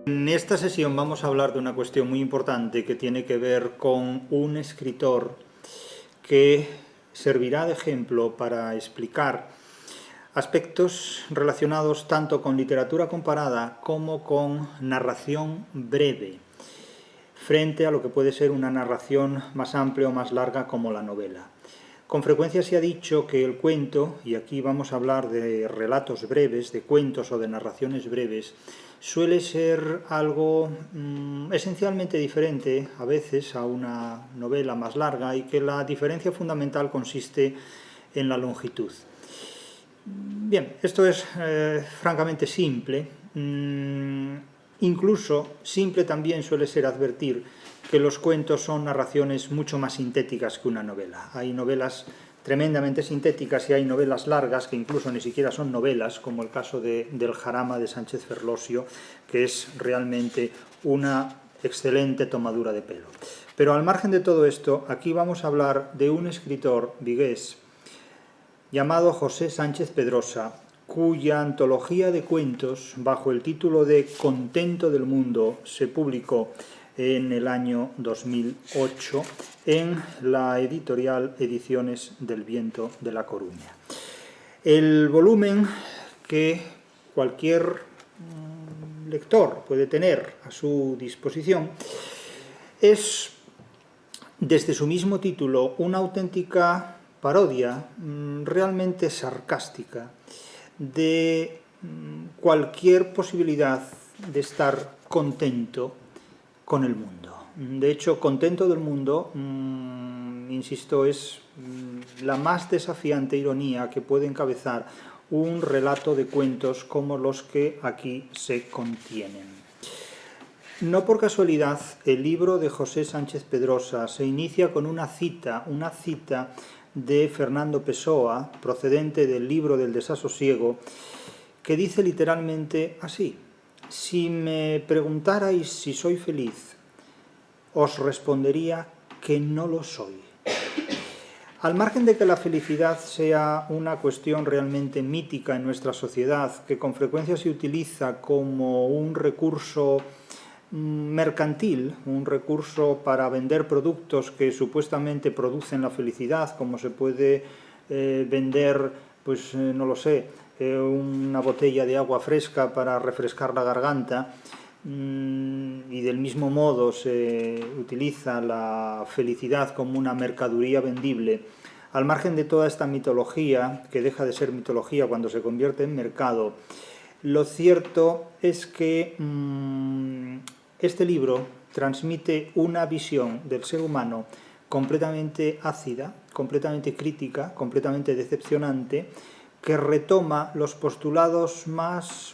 En esta sesión vamos a hablar de una cuestión muy importante que tiene que ver con un escritor que servirá de ejemplo para explicar aspectos relacionados tanto con literatura comparada como con narración breve, frente a lo que puede ser una narración más amplia o más larga como la novela. Con frecuencia se ha dicho que el cuento, y aquí vamos a hablar de relatos breves, de cuentos o de narraciones breves, suele ser algo esencialmente diferente a veces a una novela más larga y que la diferencia fundamental consiste en la longitud. Bien, esto es francamente simple. Incluso simple también suele ser advertir que los cuentos son narraciones mucho más sintéticas que una novela. Hay novelas tremendamente sintéticas y hay novelas largas que incluso ni siquiera son novelas, como el caso del Jarama de Sánchez Ferlosio, que es realmente una excelente tomadura de pelo. Pero al margen de todo esto, aquí vamos a hablar de un escritor vigués llamado José Sánchez Pedrosa, cuya antología de cuentos, bajo el título de Contento del Mundo, se publicó en el año 2008 en la editorial Ediciones del Viento de La Coruña. El volumen que cualquier lector puede tener a su disposición es, desde su mismo título, una auténtica parodia realmente sarcástica de cualquier posibilidad de estar contento con el mundo. De hecho, Contento del Mundo, insisto, es la más desafiante ironía que puede encabezar un relato de cuentos como los que aquí se contienen. No por casualidad, el libro de José Sánchez Pedrosa se inicia con una cita de Fernando Pessoa, procedente del libro del Desasosiego, que dice literalmente así: si me preguntarais si soy feliz, os respondería que no lo soy. Al margen de que la felicidad sea una cuestión realmente mítica en nuestra sociedad, que con frecuencia se utiliza como un recurso mercantil, un recurso para vender productos que supuestamente producen la felicidad, como se puede vender, pues no lo sé, una botella de agua fresca para refrescar la garganta, y del mismo modo se utiliza la felicidad como una mercadería vendible. Al margen de toda esta mitología, que deja de ser mitología cuando se convierte en mercado, lo cierto es que este libro transmite una visión del ser humano completamente ácida, completamente crítica, completamente decepcionante, que retoma los postulados más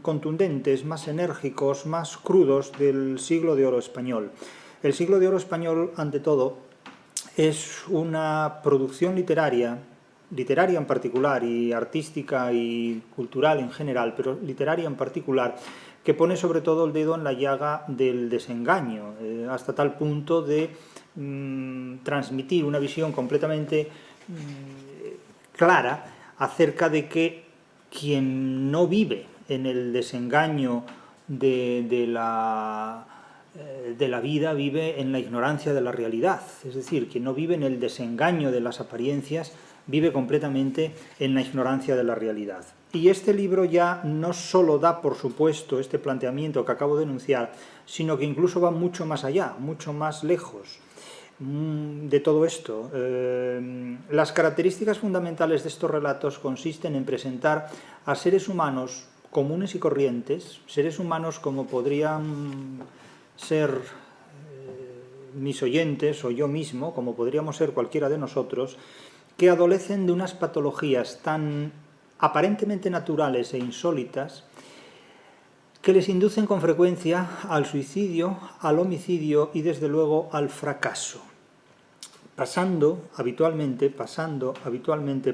contundentes, más enérgicos, más crudos del siglo de oro español. El siglo de oro español, ante todo, es una producción literaria en particular y artística y cultural en general, pero literaria en particular, que pone sobre todo el dedo en la llaga del desengaño, hasta tal punto de transmitir una visión completamente clara acerca de que quien no vive en el desengaño de la vida vive en la ignorancia de la realidad. Es decir, quien no vive en el desengaño de las apariencias vive completamente en la ignorancia de la realidad. Y este libro ya no solo da, por supuesto, este planteamiento que acabo de enunciar, sino que incluso va mucho más allá, mucho más lejos de todo esto. Las características fundamentales de estos relatos consisten en presentar a seres humanos comunes y corrientes, seres humanos como podrían ser mis oyentes o yo mismo, como podríamos ser cualquiera de nosotros, que adolecen de unas patologías tan aparentemente naturales e insólitas que les inducen con frecuencia al suicidio, al homicidio y desde luego al fracaso, pasando habitualmente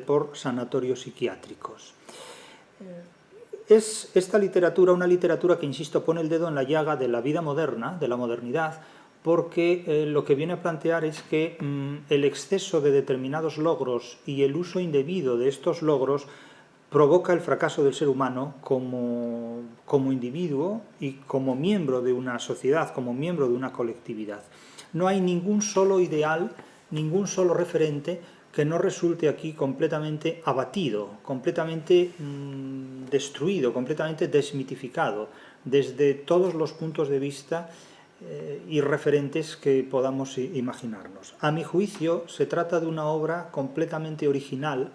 por sanatorios psiquiátricos. Es esta literatura una literatura que, insisto, pone el dedo en la llaga de la vida moderna, de la modernidad, porque lo que viene a plantear es que el exceso de determinados logros y el uso indebido de estos logros provoca el fracaso del ser humano como individuo y como miembro de una sociedad, como miembro de una colectividad. No hay ningún solo ideal, ningún solo referente que no resulte aquí completamente abatido, completamente destruido, completamente desmitificado, desde todos los puntos de vista y referentes que podamos imaginarnos. A mi juicio, se trata de una obra completamente original,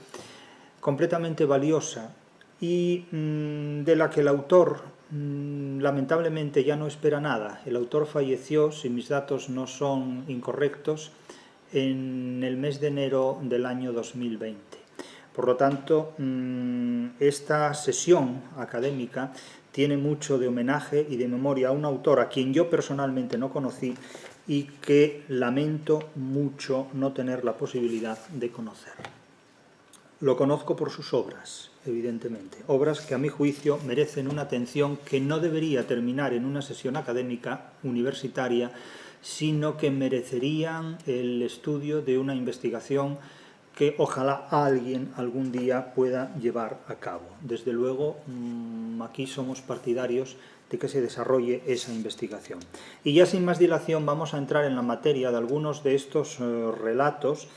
completamente valiosa y de la que el autor lamentablemente ya no espera nada. El autor falleció, si mis datos no son incorrectos, en el mes de enero del año 2020. Por lo tanto, esta sesión académica tiene mucho de homenaje y de memoria a un autor a quien yo personalmente no conocí y que lamento mucho no tener la posibilidad de conocer. Lo conozco por sus obras, evidentemente, obras que a mi juicio merecen una atención que no debería terminar en una sesión académica universitaria, sino que merecerían el estudio de una investigación que ojalá alguien algún día pueda llevar a cabo. Desde luego, aquí somos partidarios de que se desarrolle esa investigación. Y ya sin más dilación vamos a entrar en la materia de algunos de estos relatos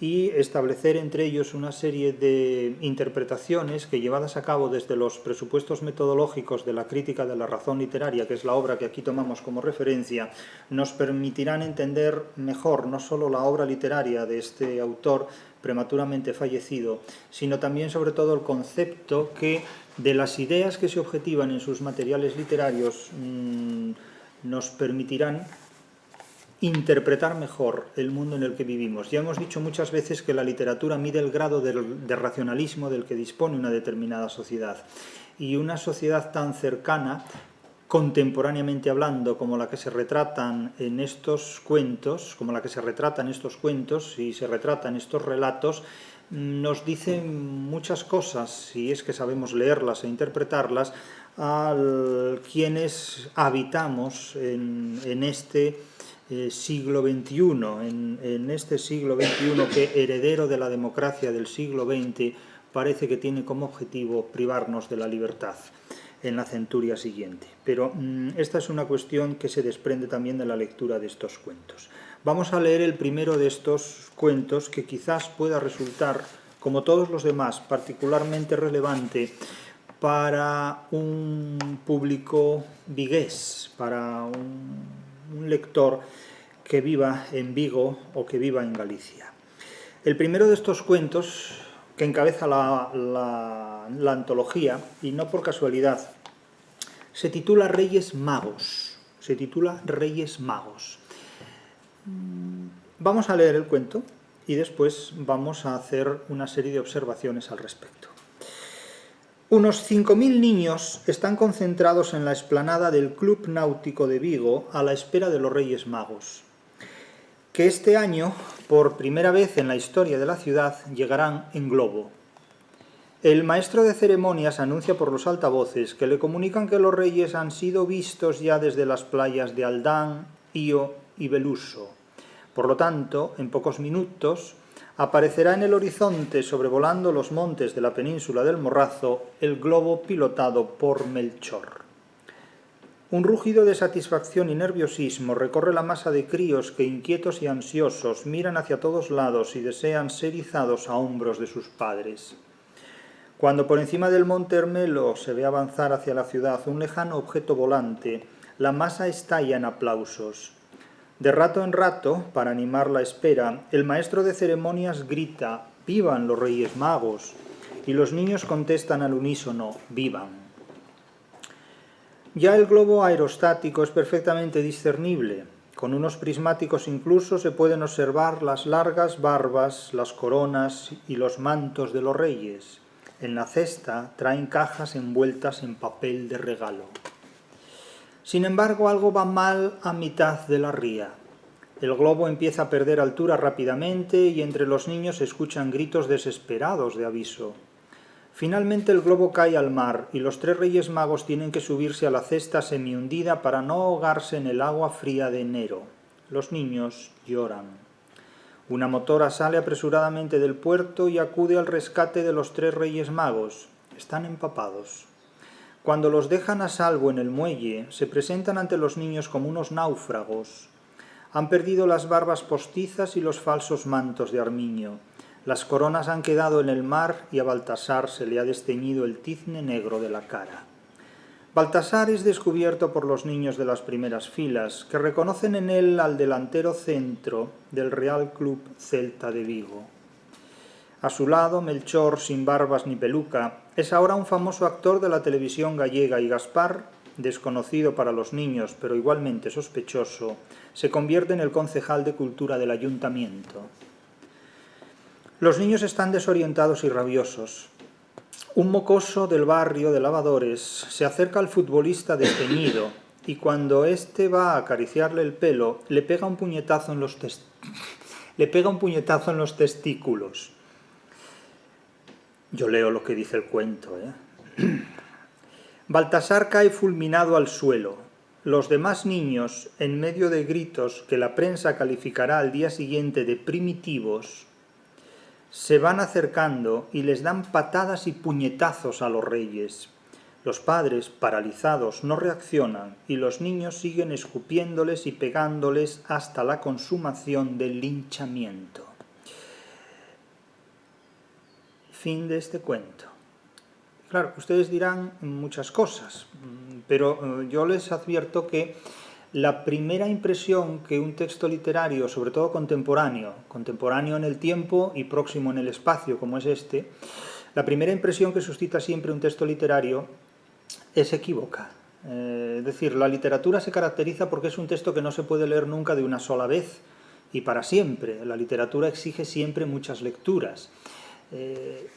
y establecer entre ellos una serie de interpretaciones que, llevadas a cabo desde los presupuestos metodológicos de la crítica de la razón literaria, que es la obra que aquí tomamos como referencia, nos permitirán entender mejor no solo la obra literaria de este autor prematuramente fallecido, sino también sobre todo el concepto que de las ideas que se objetivan en sus materiales literarios nos permitirán interpretar mejor el mundo en el que vivimos. Ya hemos dicho muchas veces que la literatura mide el grado de racionalismo del que dispone una determinada sociedad. Y una sociedad tan cercana, contemporáneamente hablando, como la que se retratan en estos cuentos, y se retratan estos relatos, nos dice muchas cosas, si es que sabemos leerlas e interpretarlas, a quienes habitamos en este siglo XXI, en este siglo XXI que, heredero de la democracia del siglo XX, parece que tiene como objetivo privarnos de la libertad en la centuria siguiente. Pero esta es una cuestión que se desprende también de la lectura de estos cuentos. Vamos a leer el primero de estos cuentos, que quizás pueda resultar, como todos los demás, particularmente relevante para un público vigués, para un lector que viva en Vigo o que viva en Galicia. El primero de estos cuentos, que encabeza la antología, y no por casualidad, se titula Reyes Magos. Vamos a leer el cuento y después vamos a hacer una serie de observaciones al respecto. Unos 5.000 niños están concentrados en la explanada del Club Náutico de Vigo a la espera de los Reyes Magos, que este año, por primera vez en la historia de la ciudad, llegarán en globo. El maestro de ceremonias anuncia por los altavoces que le comunican que los reyes han sido vistos ya desde las playas de Aldán, Io y Beluso. Por lo tanto, en pocos minutos aparecerá en el horizonte, sobrevolando los montes de la península del Morrazo, el globo pilotado por Melchor. Un rugido de satisfacción y nerviosismo recorre la masa de críos que, inquietos y ansiosos, miran hacia todos lados y desean ser izados a hombros de sus padres. Cuando por encima del monte Hermelo se ve avanzar hacia la ciudad un lejano objeto volante, la masa estalla en aplausos. De rato en rato, para animar la espera, el maestro de ceremonias grita: «¡Vivan los Reyes Magos!», y los niños contestan al unísono: «¡Vivan!». Ya el globo aerostático es perfectamente discernible. Con unos prismáticos incluso se pueden observar las largas barbas, las coronas y los mantos de los reyes. En la cesta traen cajas envueltas en papel de regalo. Sin embargo, algo va mal a mitad de la ría. El globo empieza a perder altura rápidamente y entre los niños se escuchan gritos desesperados de aviso. Finalmente el globo cae al mar y los 3 Reyes Magos tienen que subirse a la cesta semihundida para no ahogarse en el agua fría de enero. Los niños lloran. Una motora sale apresuradamente del puerto y acude al rescate de los 3 Reyes Magos. están empapados. Cuando los dejan a salvo en el muelle, se presentan ante los niños como unos náufragos. Han perdido las barbas postizas y los falsos mantos de armiño. Las coronas han quedado en el mar y a Baltasar se le ha desteñido el tizne negro de la cara. Baltasar es descubierto por los niños de las primeras filas, que reconocen en él al delantero centro del Real Club Celta de Vigo. A su lado, Melchor, sin barbas ni peluca, es ahora un famoso actor de la televisión gallega, y Gaspar, desconocido para los niños pero igualmente sospechoso, se convierte en el concejal de cultura del ayuntamiento. Los niños están desorientados y rabiosos. Un mocoso del barrio de lavadores se acerca al futbolista desteñido y cuando éste va a acariciarle el pelo, le pega un puñetazo en los testículos. Yo leo lo que dice el cuento, Baltasar cae fulminado al suelo. Los demás niños, en medio de gritos que la prensa calificará al día siguiente de primitivos, se van acercando y les dan patadas y puñetazos a los reyes. Los padres, paralizados, no reaccionan y los niños siguen escupiéndoles y pegándoles hasta la consumación del linchamiento. Fin de este cuento. Claro, ustedes dirán muchas cosas, pero yo les advierto que la primera impresión que un texto literario, sobre todo contemporáneo en el tiempo y próximo en el espacio, como es este, la primera impresión que suscita siempre un texto literario es equívoca. Es decir, la literatura se caracteriza porque es un texto que no se puede leer nunca de una sola vez y para siempre. La literatura exige siempre muchas lecturas.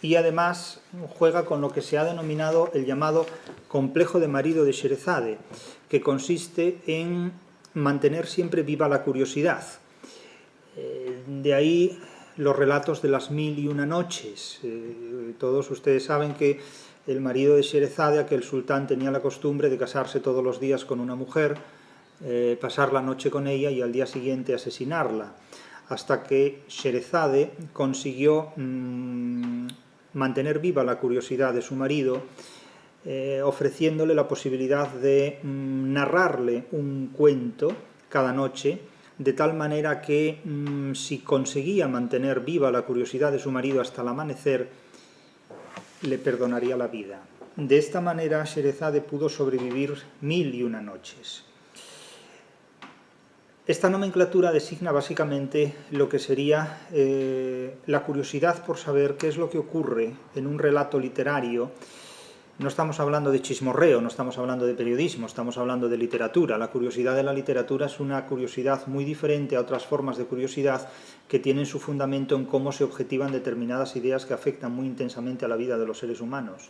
Y además juega con lo que se ha denominado el llamado complejo de marido de Sherezade, que consiste en mantener siempre viva la curiosidad. De ahí los relatos de las 1001 noches. Todos ustedes saben que el marido de Sherezade, aquel sultán, tenía la costumbre de casarse todos los días con una mujer, pasar la noche con ella y al día siguiente asesinarla, hasta que Sherezade consiguió mantener viva la curiosidad de su marido, ofreciéndole la posibilidad de narrarle un cuento cada noche, de tal manera que si conseguía mantener viva la curiosidad de su marido hasta el amanecer, le perdonaría la vida. De esta manera Sherezade pudo sobrevivir 1001 noches. Esta nomenclatura designa básicamente lo que sería la curiosidad por saber qué es lo que ocurre en un relato literario. No estamos hablando de chismorreo, no estamos hablando de periodismo, estamos hablando de literatura. La curiosidad de la literatura es una curiosidad muy diferente a otras formas de curiosidad que tienen su fundamento en cómo se objetivan determinadas ideas que afectan muy intensamente a la vida de los seres humanos.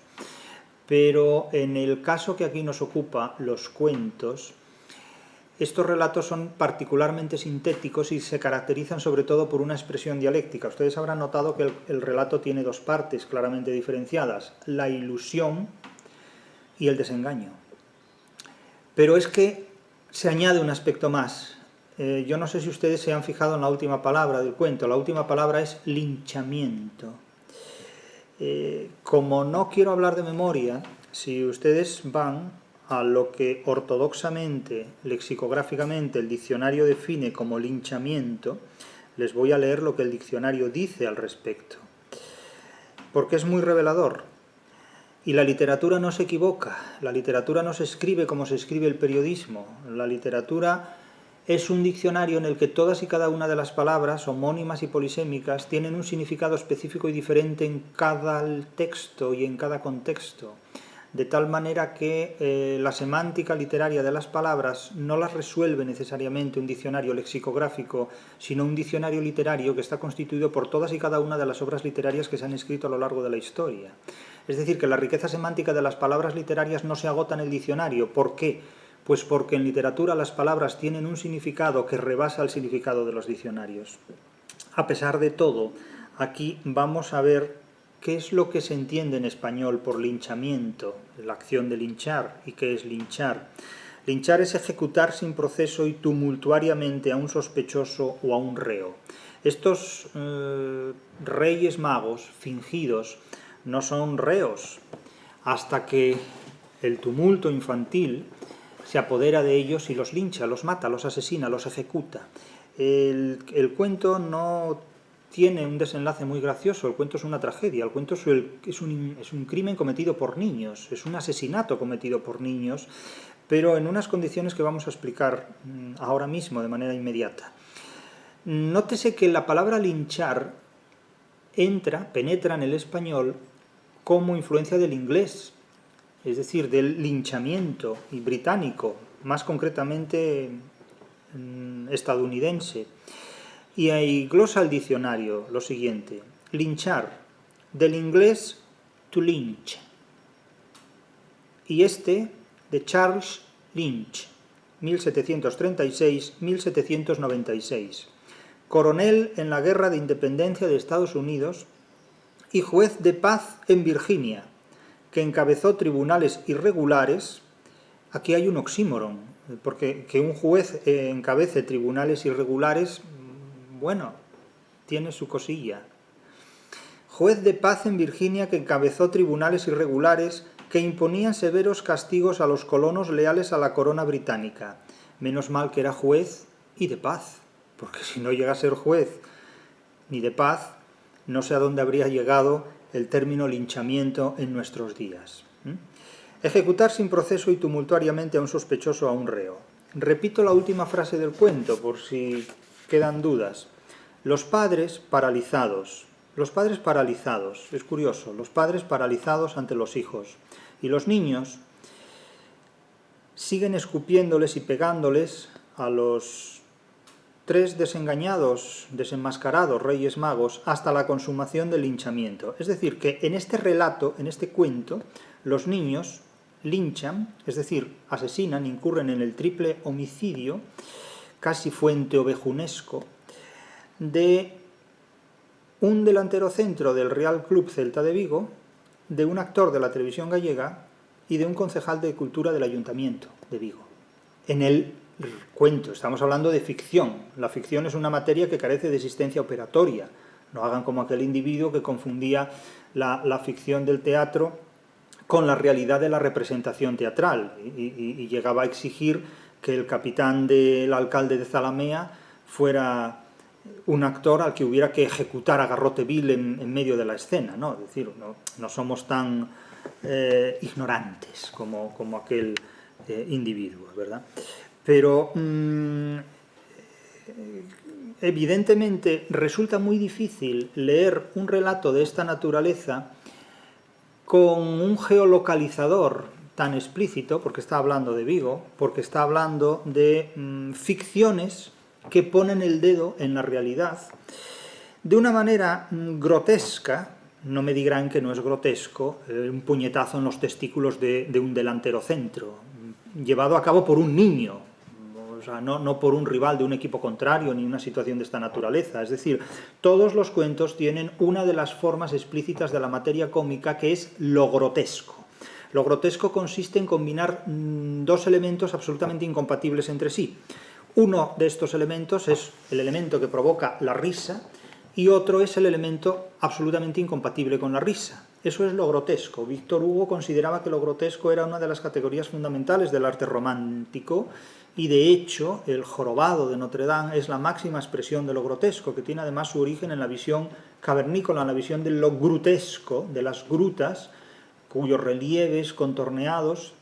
Pero en el caso que aquí nos ocupa, los cuentos, estos relatos son particularmente sintéticos y se caracterizan sobre todo por una expresión dialéctica. Ustedes habrán notado que el relato tiene dos partes claramente diferenciadas, la ilusión y el desengaño. Pero es que se añade un aspecto más. Yo no sé si ustedes se han fijado en la última palabra del cuento. La última palabra es linchamiento. Como no quiero hablar de memoria, si ustedes van a lo que ortodoxamente, lexicográficamente, el diccionario define como linchamiento, les voy a leer lo que el diccionario dice al respecto, porque es muy revelador. Y la literatura no se equivoca, la literatura no se escribe como se escribe el periodismo. La literatura es un diccionario en el que todas y cada una de las palabras, homónimas y polisémicas, tienen un significado específico y diferente en cada texto y en cada contexto. De tal manera que la semántica literaria de las palabras no las resuelve necesariamente un diccionario lexicográfico, sino un diccionario literario que está constituido por todas y cada una de las obras literarias que se han escrito a lo largo de la historia. Es decir, que la riqueza semántica de las palabras literarias no se agota en el diccionario. ¿Por qué? Pues porque en literatura las palabras tienen un significado que rebasa el significado de los diccionarios. A pesar de todo, aquí vamos a ver ¿qué es lo que se entiende en español por linchamiento? La acción de linchar. ¿Y qué es linchar? Linchar es ejecutar sin proceso y tumultuariamente a un sospechoso o a un reo. Estos reyes magos fingidos no son reos. hasta que el tumulto infantil se apodera de ellos y los lincha, los mata, los asesina, los ejecuta. El cuento no tiene un desenlace muy gracioso, el cuento es una tragedia, el cuento es un crimen cometido por niños, es un asesinato cometido por niños, pero en unas condiciones que vamos a explicar ahora mismo de manera inmediata. Nótese que la palabra linchar penetra en el español como influencia del inglés, es decir, del linchamiento británico, más concretamente estadounidense. Y ahí glosa el diccionario lo siguiente: linchar, del inglés to lynch, y de Charles Lynch, 1736-1796, coronel en la Guerra de Independencia de Estados Unidos y juez de paz en Virginia, que encabezó tribunales irregulares. Aquí hay un oxímoron, porque que un juez encabece tribunales irregulares, bueno, tiene su cosilla. Juez de paz en Virginia que encabezó tribunales irregulares que imponían severos castigos a los colonos leales a la corona británica. Menos mal que era juez y de paz, porque si no llega a ser juez ni de paz, no sé a dónde habría llegado el término linchamiento en nuestros días. Ejecutar sin proceso y tumultuariamente a un sospechoso o a un reo. Repito la última frase del cuento, por si quedan dudas. Los padres paralizados. Los padres paralizados. Es curioso, los padres paralizados ante los hijos. Y los niños siguen escupiéndoles y pegándoles a los 3 desengañados, desenmascarados Reyes Magos hasta la consumación del linchamiento. Es decir, que en este relato, en este cuento, los niños linchan, es decir, asesinan, incurren en el triple homicidio, casi fuenteovejunesco, de un delantero centro del Real Club Celta de Vigo, de un actor de la televisión gallega y de un concejal de cultura del Ayuntamiento de Vigo. En el cuento, estamos hablando de ficción. La ficción es una materia que carece de existencia operatoria. No hagan como aquel individuo que confundía la ficción del teatro con la realidad de la representación teatral y llegaba a exigir que el capitán del alcalde de Zalamea fuera un actor al que hubiera que ejecutar a garrote vil en medio de la escena, ¿no? Es decir, no somos tan ignorantes como aquel individuo, ¿verdad? Pero evidentemente resulta muy difícil leer un relato de esta naturaleza con un geolocalizador tan explícito, porque está hablando de Vigo, porque está hablando de ficciones que ponen el dedo en la realidad de una manera grotesca. No me dirán que no es grotesco un puñetazo en los testículos de un delantero centro, llevado a cabo por un niño, o sea, no por un rival de un equipo contrario ni una situación de esta naturaleza. Es decir, todos los cuentos tienen una de las formas explícitas de la materia cómica, que es lo grotesco. Lo grotesco consiste en combinar dos elementos absolutamente incompatibles entre sí. Uno de estos elementos es el elemento que provoca la risa y otro es el elemento absolutamente incompatible con la risa. Eso es lo grotesco. Víctor Hugo consideraba que lo grotesco era una de las categorías fundamentales del arte romántico y, de hecho, el jorobado de Notre Dame es la máxima expresión de lo grotesco, que tiene además su origen en la visión cavernícola, en la visión de lo grutesco, de las grutas, cuyos relieves contorneados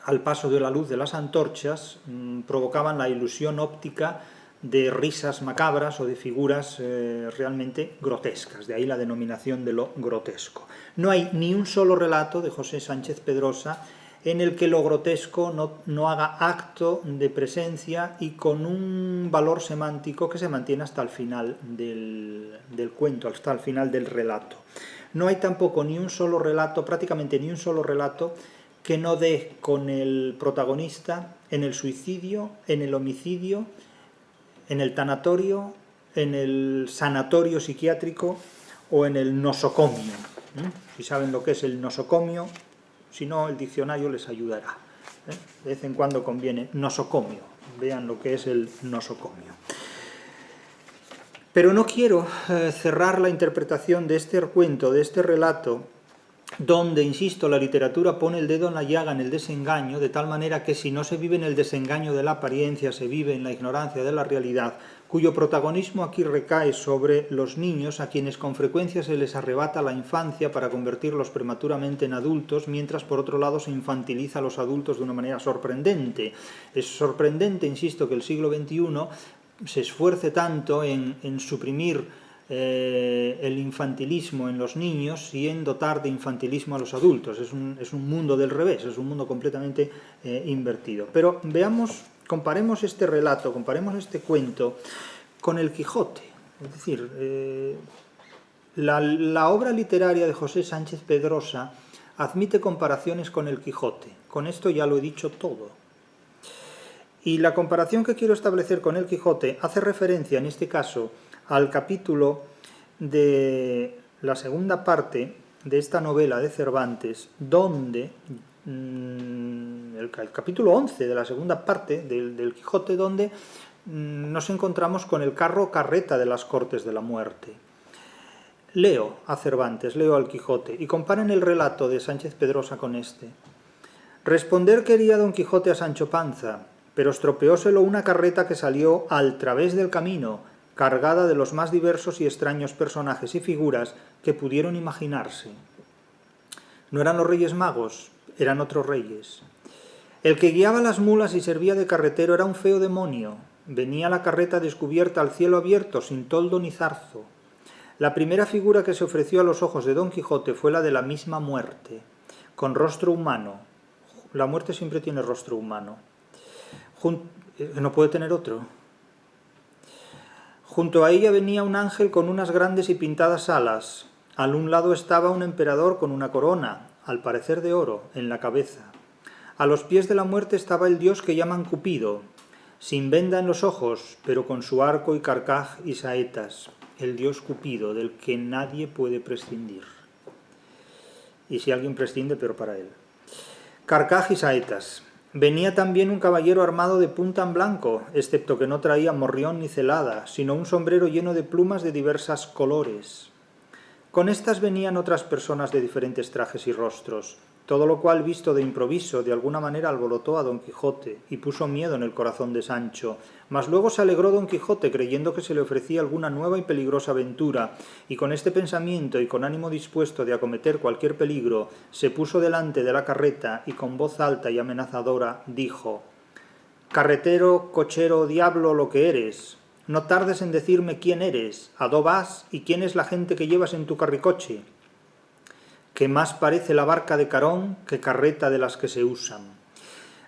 al paso de la luz de las antorchas provocaban la ilusión óptica de risas macabras o de figuras realmente grotescas, de ahí la denominación de lo grotesco. No hay ni un solo relato de José Sánchez Pedrosa en el que lo grotesco no haga acto de presencia y con un valor semántico que se mantiene hasta el final del cuento, hasta el final del relato. No hay tampoco ni un solo relato, prácticamente ni un solo relato, que no dé con el protagonista en el suicidio, en el homicidio, en el tanatorio, en el sanatorio psiquiátrico o en el nosocomio. Si saben lo que es el nosocomio, si no, el diccionario les ayudará. De vez en cuando conviene nosocomio. Vean lo que es el nosocomio. Pero no quiero cerrar la interpretación de este cuento, de este relato, donde, insisto, la literatura pone el dedo en la llaga, en el desengaño, de tal manera que si no se vive en el desengaño de la apariencia, se vive en la ignorancia de la realidad, cuyo protagonismo aquí recae sobre los niños, a quienes con frecuencia se les arrebata la infancia para convertirlos prematuramente en adultos, mientras por otro lado se infantiliza a los adultos de una manera sorprendente. Es sorprendente, insisto, que el siglo XXI se esfuerce tanto en suprimir el infantilismo en los niños y en dotar de infantilismo a los adultos. Es un mundo del revés, es un mundo completamente invertido. Pero veamos, comparemos este relato, comparemos este cuento con el Quijote. Es decir, la obra literaria de José Sánchez Pedrosa admite comparaciones con el Quijote. Con esto ya lo he dicho todo. Y la comparación que quiero establecer con el Quijote hace referencia, en este caso, al capítulo de la segunda parte de esta novela de Cervantes, donde, el capítulo 11 de la segunda parte del Quijote, donde nos encontramos con el carro carreta de las Cortes de la Muerte. Leo a Cervantes, leo al Quijote, y comparen el relato de Sánchez Pedrosa con este. Responder quería Don Quijote a Sancho Panza, pero estropeóselo una carreta que salió al través del camino, cargada de los más diversos y extraños personajes y figuras que pudieron imaginarse. No eran los Reyes Magos, eran otros reyes. El que guiaba las mulas y servía de carretero era un feo demonio. Venía la carreta descubierta al cielo abierto, sin toldo ni zarzo. La primera figura que se ofreció a los ojos de Don Quijote fue la de la misma muerte, con rostro humano. La muerte siempre tiene rostro humano. No puede tener otro. Junto a ella venía un ángel con unas grandes y pintadas alas. Al un lado estaba un emperador con una corona, al parecer de oro, en la cabeza. A los pies de la muerte estaba el dios que llaman Cupido, sin venda en los ojos, pero con su arco y carcaj y saetas. El dios Cupido, del que nadie puede prescindir. Y si alguien prescinde, pero para él. Carcaj y saetas. Venía también un caballero armado de punta en blanco, excepto que no traía morrión ni celada, sino un sombrero lleno de plumas de diversas colores. Con estas venían otras personas de diferentes trajes y rostros, todo lo cual, visto de improviso, de alguna manera alborotó a Don Quijote y puso miedo en el corazón de Sancho, mas luego se alegró Don Quijote creyendo que se le ofrecía alguna nueva y peligrosa aventura, y con este pensamiento y con ánimo dispuesto de acometer cualquier peligro, se puso delante de la carreta y con voz alta y amenazadora dijo: «Carretero, cochero, diablo, lo que eres, no tardes en decirme quién eres, a dó vas y quién es la gente que llevas en tu carricoche, que más parece la barca de Carón que carreta de las que se usan».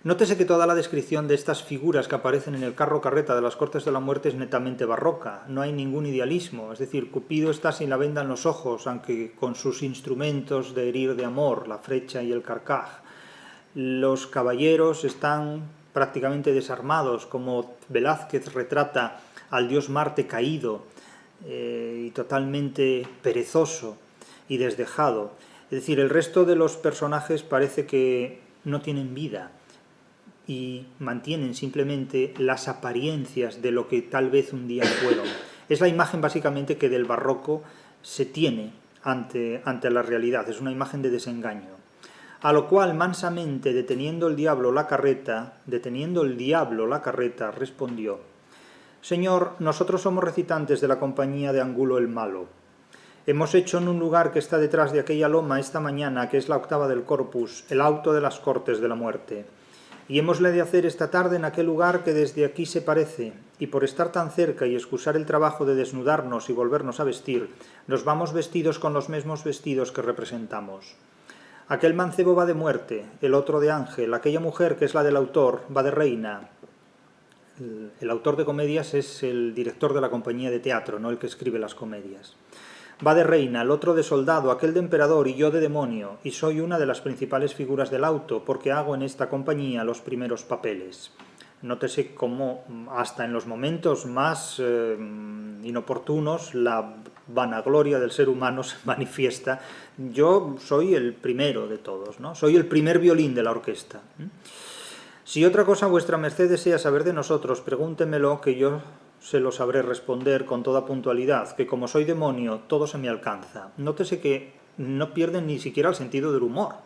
Nótese que toda la descripción de estas figuras que aparecen en el carro carreta de las Cortes de la Muerte es netamente barroca, no hay ningún idealismo, es decir, Cupido está sin la venda en los ojos, aunque con sus instrumentos de herir de amor, la flecha y el carcaj. Los caballeros están prácticamente desarmados, como Velázquez retrata al dios Marte caído y totalmente perezoso y desdejado. Es decir, el resto de los personajes parece que no tienen vida y mantienen simplemente las apariencias de lo que tal vez un día fueron. Es la imagen básicamente que del barroco se tiene ante la realidad, es una imagen de desengaño. A lo cual, mansamente, deteniendo el diablo la carreta, respondió: «Señor, nosotros somos recitantes de la compañía de Angulo el Malo. Hemos hecho en un lugar que está detrás de aquella loma esta mañana, que es la octava del Corpus, el auto de las Cortes de la Muerte. Y hémosle de hacer esta tarde en aquel lugar que desde aquí se parece, y por estar tan cerca y excusar el trabajo de desnudarnos y volvernos a vestir, nos vamos vestidos con los mismos vestidos que representamos. Aquel mancebo va de muerte, el otro de ángel, aquella mujer que es la del autor va de reina». El autor de comedias es el director de la compañía de teatro, no el que escribe las comedias. «Va de reina, el otro de soldado, aquel de emperador y yo de demonio, y soy una de las principales figuras del auto, porque hago en esta compañía los primeros papeles». Nótese cómo hasta en los momentos más inoportunos la vanagloria del ser humano se manifiesta. Yo soy el primero de todos, ¿no? Soy el primer violín de la orquesta. «Si otra cosa vuestra merced desea saber de nosotros, pregúntemelo, que yo se lo sabré responder con toda puntualidad, que como soy demonio, todo se me alcanza». Nótese que no pierden ni siquiera el sentido del humor.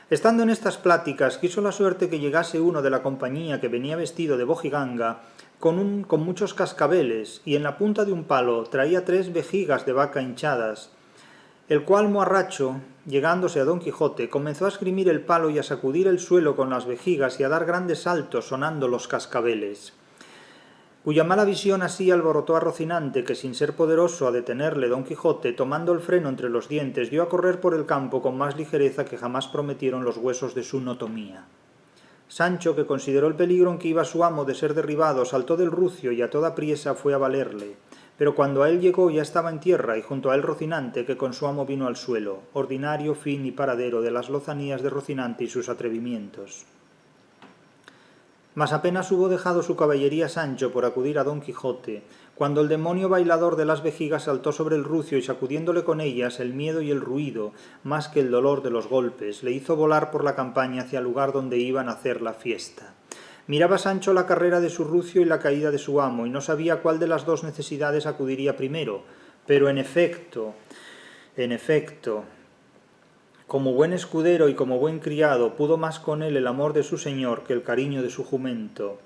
Estando en estas pláticas, quiso la suerte que llegase uno de la compañía que venía vestido de bojiganga con muchos cascabeles, y en la punta de un palo traía 3 vejigas de vaca hinchadas, el cual moharracho, llegándose a Don Quijote, comenzó a esgrimir el palo y a sacudir el suelo con las vejigas y a dar grandes saltos sonando los cascabeles, cuya mala visión así alborotó a Rocinante, que sin ser poderoso a detenerle Don Quijote, tomando el freno entre los dientes, dio a correr por el campo con más ligereza que jamás prometieron los huesos de su notomía. Sancho, que consideró el peligro en que iba su amo de ser derribado, saltó del rucio y a toda priesa fue a valerle, pero cuando a él llegó ya estaba en tierra, y junto a él Rocinante, que con su amo vino al suelo, ordinario fin y paradero de las lozanías de Rocinante y sus atrevimientos. Mas apenas hubo dejado su caballería Sancho por acudir a Don Quijote, cuando el demonio bailador de las vejigas saltó sobre el rucio y sacudiéndole con ellas el miedo y el ruido, más que el dolor de los golpes, le hizo volar por la campaña hacia el lugar donde iban a hacer la fiesta. Miraba Sancho la carrera de su rucio y la caída de su amo, y no sabía cuál de las dos necesidades acudiría primero, pero en efecto, como buen escudero y como buen criado, pudo más con él el amor de su señor que el cariño de su jumento,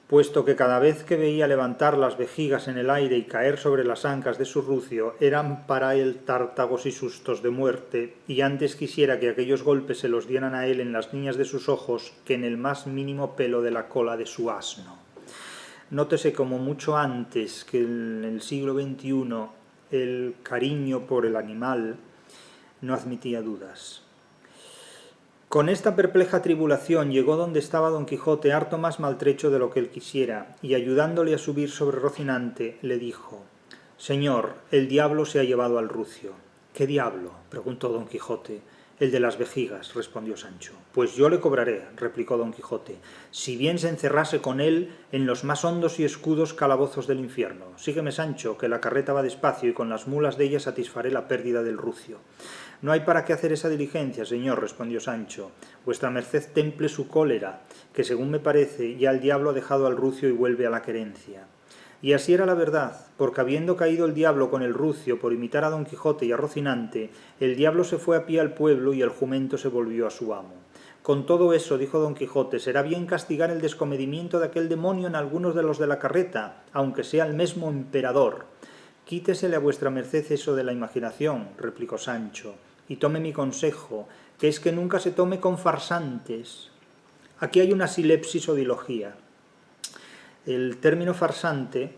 puesto que cada vez que veía levantar las vejigas en el aire y caer sobre las ancas de su rucio, eran para él tártagos y sustos de muerte, y antes quisiera que aquellos golpes se los dieran a él en las niñas de sus ojos que en el más mínimo pelo de la cola de su asno. Nótese como mucho antes que en el siglo XXI el cariño por el animal no admitía dudas. Con esta perpleja tribulación llegó donde estaba Don Quijote harto más maltrecho de lo que él quisiera, y ayudándole a subir sobre Rocinante, le dijo: «Señor, el diablo se ha llevado al rucio». «¿Qué diablo?», preguntó Don Quijote. «El de las vejigas», respondió Sancho. «Pues yo le cobraré», replicó Don Quijote, «si bien se encerrase con él en los más hondos y escudos calabozos del infierno. Sígueme, Sancho, que la carreta va despacio y con las mulas de ella satisfaré la pérdida del rucio». «No hay para qué hacer esa diligencia, señor», respondió Sancho. «Vuestra merced temple su cólera, que según me parece ya el diablo ha dejado al rucio y vuelve a la querencia». Y así era la verdad, porque habiendo caído el diablo con el rucio por imitar a Don Quijote y a Rocinante, el diablo se fue a pie al pueblo y el jumento se volvió a su amo. «Con todo eso», dijo Don Quijote, «será bien castigar el descomedimiento de aquel demonio en algunos de los de la carreta, aunque sea el mismo emperador». «Quítesele a vuestra merced eso de la imaginación», replicó Sancho, «y tome mi consejo, que es que nunca se tome con farsantes». Aquí hay una silepsis o dilogía. El término farsante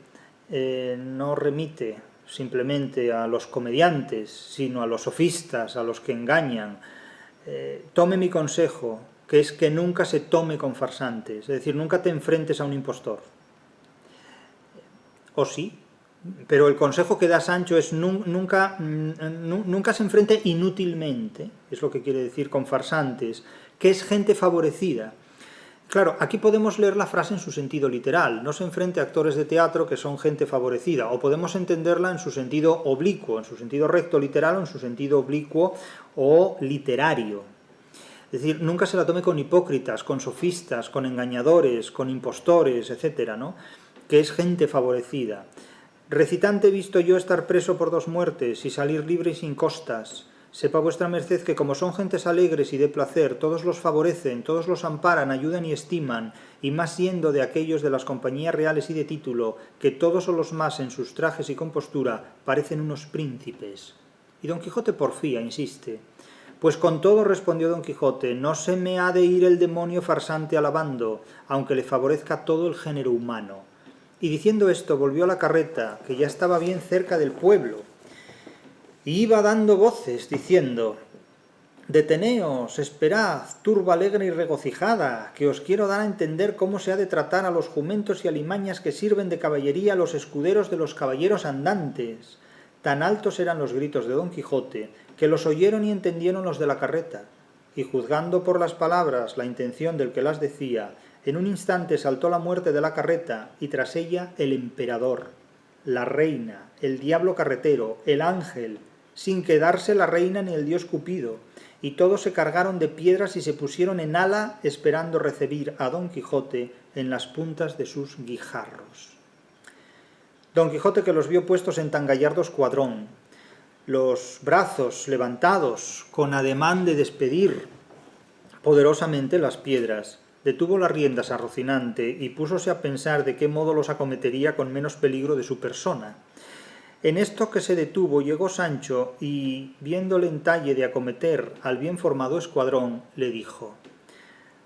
no remite simplemente a los comediantes, sino a los sofistas, a los que engañan. Tome mi consejo, que es que nunca se tome con farsantes, es decir, nunca te enfrentes a un impostor. ¿O sí? Pero el consejo que da Sancho es nunca se enfrente inútilmente, es lo que quiere decir con farsantes, que es gente favorecida. Claro, aquí podemos leer la frase en su sentido literal, no se enfrente a actores de teatro que son gente favorecida, o podemos entenderla en su sentido oblicuo, en su sentido recto literal o en su sentido oblicuo o literario. Es decir, nunca se la tome con hipócritas, con sofistas, con engañadores, con impostores, etcétera, ¿no? Que es gente favorecida. «Recitante he visto yo estar preso por 2 muertes y salir libre y sin costas. Sepa vuestra merced que como son gentes alegres y de placer, todos los favorecen, todos los amparan, ayudan y estiman, y más siendo de aquellos de las compañías reales y de título, que todos o los más en sus trajes y compostura parecen unos príncipes». Y Don Quijote porfía, insiste: «Pues con todo», respondió Don Quijote, «no se me ha de ir el demonio farsante alabando, aunque le favorezca todo el género humano». Y diciendo esto volvió a la carreta, que ya estaba bien cerca del pueblo, y iba dando voces, diciendo: «Deteneos, esperad, turba alegre y regocijada, que os quiero dar a entender cómo se ha de tratar a los jumentos y alimañas que sirven de caballería a los escuderos de los caballeros andantes». Tan altos eran los gritos de Don Quijote, que los oyeron y entendieron los de la carreta, y juzgando por las palabras la intención del que las decía, en un instante saltó la muerte de la carreta, y tras ella el emperador, la reina, el diablo carretero, el ángel, sin quedarse la reina ni el dios Cupido, y todos se cargaron de piedras y se pusieron en ala esperando recibir a Don Quijote en las puntas de sus guijarros. Don Quijote, que los vio puestos en tan gallardo escuadrón, los brazos levantados con ademán de despedir poderosamente las piedras, detuvo las riendas a Rocinante y púsose a pensar de qué modo los acometería con menos peligro de su persona. En esto que se detuvo llegó Sancho y, viéndole en talle de acometer al bien formado escuadrón, le dijo: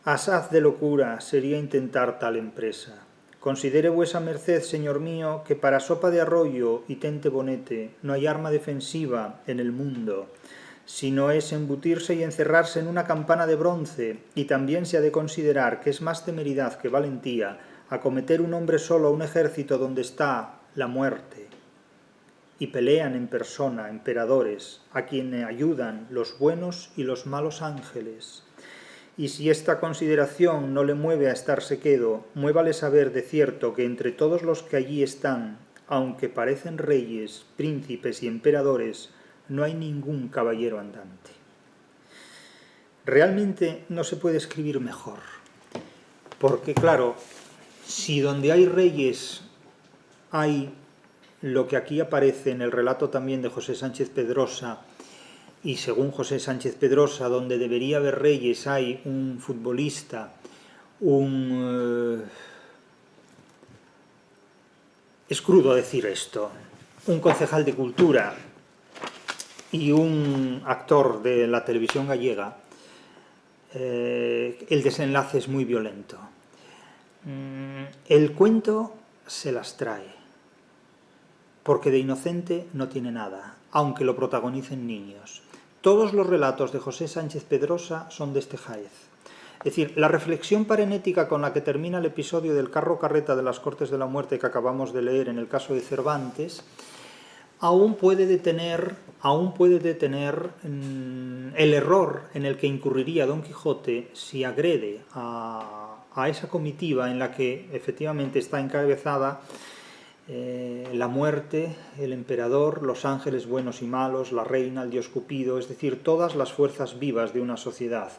«Asaz de locura sería intentar tal empresa. Considere vuesa merced, señor mío, que para sopa de arroyo y tente bonete no hay arma defensiva en el mundo, sino es embutirse y encerrarse en una campana de bronce, y también se ha de considerar que es más temeridad que valentía acometer un hombre solo a un ejército donde está la muerte, y pelean en persona emperadores, a quienes ayudan los buenos y los malos ángeles. Y si esta consideración no le mueve a estarse quedo, muévale saber de cierto que entre todos los que allí están, aunque parecen reyes, príncipes y emperadores, no hay ningún caballero andante». Realmente no se puede escribir mejor, porque claro, si donde hay reyes hay lo que aquí aparece en el relato también de José Sánchez Pedrosa, y según José Sánchez Pedrosa, donde debería haber reyes hay un futbolista, es crudo decir esto, un concejal de cultura y un actor de la televisión gallega, el desenlace es muy violento. El cuento se las trae, porque de inocente no tiene nada, aunque lo protagonicen niños. Todos los relatos de José Sánchez Pedrosa son de este jaez. Es decir, la reflexión parenética con la que termina el episodio del carro carreta de las Cortes de la Muerte que acabamos de leer en el caso de Cervantes, aún puede detener el error en el que incurriría Don Quijote si agrede a esa comitiva en la que efectivamente está encabezada la muerte, el emperador, los ángeles buenos y malos, la reina, el dios Cupido, es decir, todas las fuerzas vivas de una sociedad.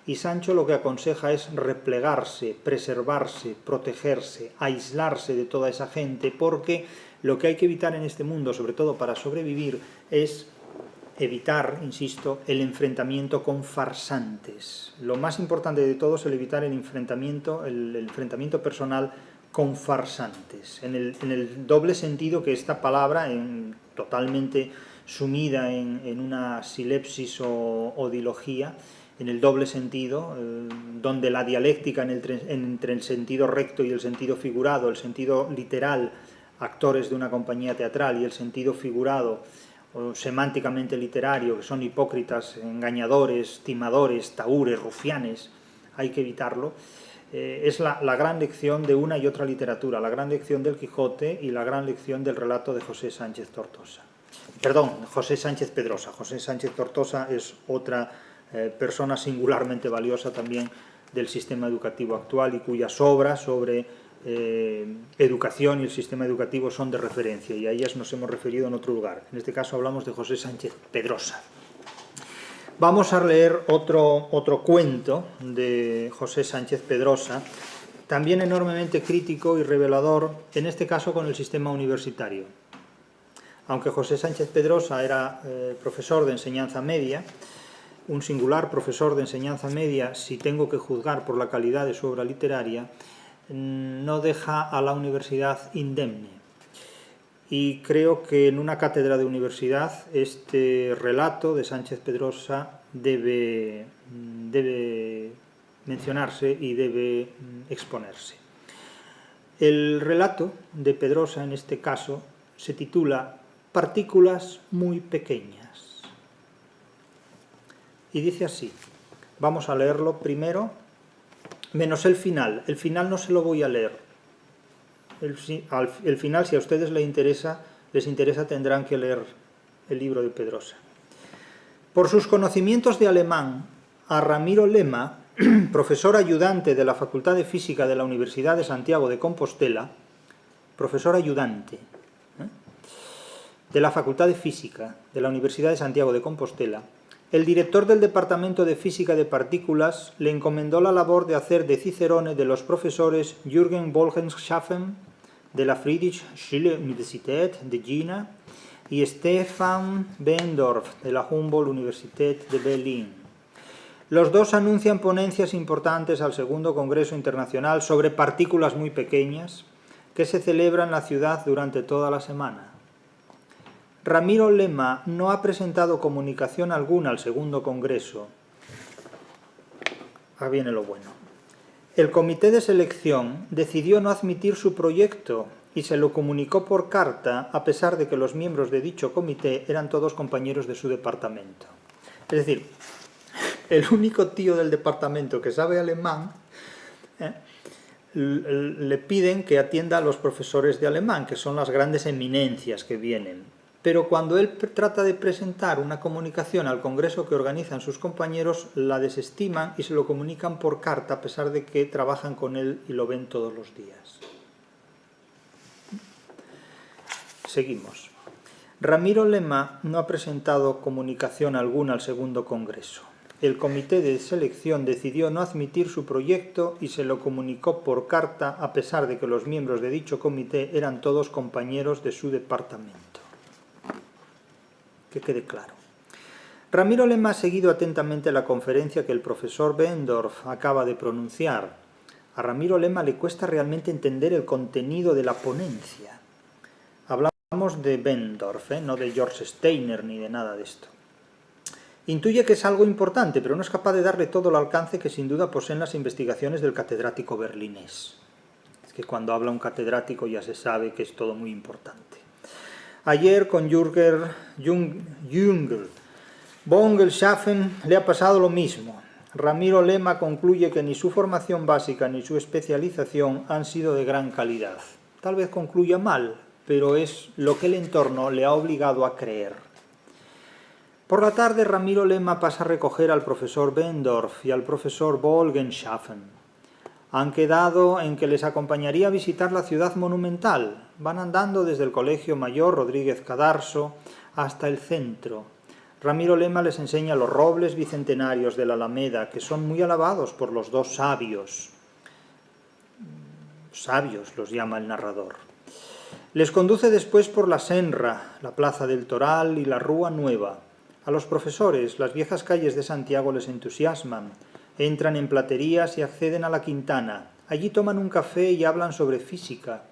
Y Sancho lo que aconseja es replegarse, preservarse, protegerse, aislarse de toda esa gente, porque lo que hay que evitar en este mundo, sobre todo para sobrevivir, es evitar, insisto, el enfrentamiento con farsantes. Lo más importante de todo es el evitar el enfrentamiento personal con farsantes, en el doble sentido que esta palabra, totalmente sumida en una silepsis o dilogía, en el doble sentido, donde la dialéctica entre el sentido recto y el sentido figurado, el sentido literal, actores de una compañía teatral, y el sentido figurado, o semánticamente literario, que son hipócritas, engañadores, timadores, tahúres, rufianes, hay que evitarlo. Es la gran lección de una y otra literatura, la gran lección del Quijote y la gran lección del relato de José Sánchez Pedrosa. José Sánchez Tortosa es otra persona singularmente valiosa también del sistema educativo actual y cuyas obras sobre educación y el sistema educativo son de referencia, y a ellas nos hemos referido en otro lugar. En este caso hablamos de José Sánchez Pedrosa. Vamos a leer otro cuento de José Sánchez Pedrosa, también enormemente crítico y revelador, en este caso con el sistema universitario. Aunque José Sánchez Pedrosa era profesor de enseñanza media, un singular profesor de enseñanza media, si tengo que juzgar por la calidad de su obra literaria, no deja a la universidad indemne. Y creo que en una cátedra de universidad este relato de Sánchez Pedrosa debe mencionarse y debe exponerse. El relato de Pedrosa en este caso se titula Partículas muy pequeñas. Y dice así, vamos a leerlo primero, menos el final no se lo voy a leer. El final, si a ustedes les interesa, tendrán que leer el libro de Pedrosa. Por sus conocimientos de alemán, a Ramiro Lema, profesor ayudante de la Facultad de Física de la Universidad de Santiago de Compostela, profesor ayudante de la Facultad de Física de la Universidad de Santiago de Compostela, el director del Departamento de Física de Partículas le encomendó la labor de hacer de cicerone de los profesores Jürgen Bollenschaffen de la Friedrich-Schiller-Universität de Jena, y Stefan Behrendorff, de la Humboldt-Universität de Berlín. Los dos anuncian ponencias importantes al segundo Congreso Internacional sobre partículas muy pequeñas, que se celebra en la ciudad durante toda la semana. Ramiro Lema no ha presentado comunicación alguna al segundo Congreso. Ahora viene lo bueno. El comité de selección decidió no admitir su proyecto y se lo comunicó por carta, a pesar de que los miembros de dicho comité eran todos compañeros de su departamento. Es decir, el único tío del departamento que sabe alemán, le piden que atienda a los profesores de alemán, que son las grandes eminencias que vienen. Pero cuando él trata de presentar una comunicación al congreso que organizan sus compañeros, la desestiman y se lo comunican por carta, a pesar de que trabajan con él y lo ven todos los días. Seguimos. Ramiro Lema no ha presentado comunicación alguna al segundo congreso. El comité de selección decidió no admitir su proyecto y se lo comunicó por carta, a pesar de que los miembros de dicho comité eran todos compañeros de su departamento. Que quede claro. Ramiro Lema ha seguido atentamente la conferencia que el profesor Behrendorff acaba de pronunciar. A Ramiro Lema le cuesta realmente entender el contenido de la ponencia. Hablamos de Behrendorff, no de George Steiner ni de nada de esto. Intuye que es algo importante, pero no es capaz de darle todo el alcance que sin duda poseen las investigaciones del catedrático berlinés. Es que cuando habla un catedrático ya se sabe que es todo muy importante. Ayer con Jürgen Bongelschaffen le ha pasado lo mismo. Ramiro Lema concluye que ni su formación básica ni su especialización han sido de gran calidad. Tal vez concluya mal, pero es lo que el entorno le ha obligado a creer. Por la tarde, Ramiro Lema pasa a recoger al profesor Behrendorff y al profesor Bongelschaffen. Han quedado en que les acompañaría a visitar la ciudad monumental. Van andando desde el Colegio Mayor Rodríguez Cadarso hasta el centro. Ramiro Lema les enseña los robles bicentenarios de la Alameda, que son muy alabados por los dos sabios. Sabios los llama el narrador. Les conduce después por la Senra, la Plaza del Toral y la Rúa Nueva. A los profesores, las viejas calles de Santiago les entusiasman. Entran en platerías y acceden a la Quintana. Allí toman un café y hablan sobre física.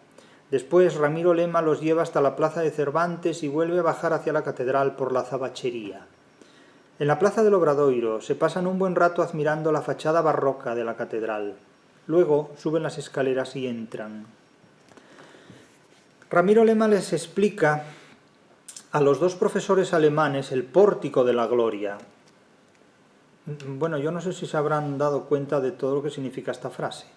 Después Ramiro Lema los lleva hasta la plaza de Cervantes y vuelve a bajar hacia la catedral por la Zabachería. En la plaza del Obradoiro se pasan un buen rato admirando la fachada barroca de la catedral. Luego suben las escaleras y entran. Ramiro Lema les explica a los dos profesores alemanes el pórtico de la gloria. Bueno, yo no sé si se habrán dado cuenta de todo lo que significa esta frase.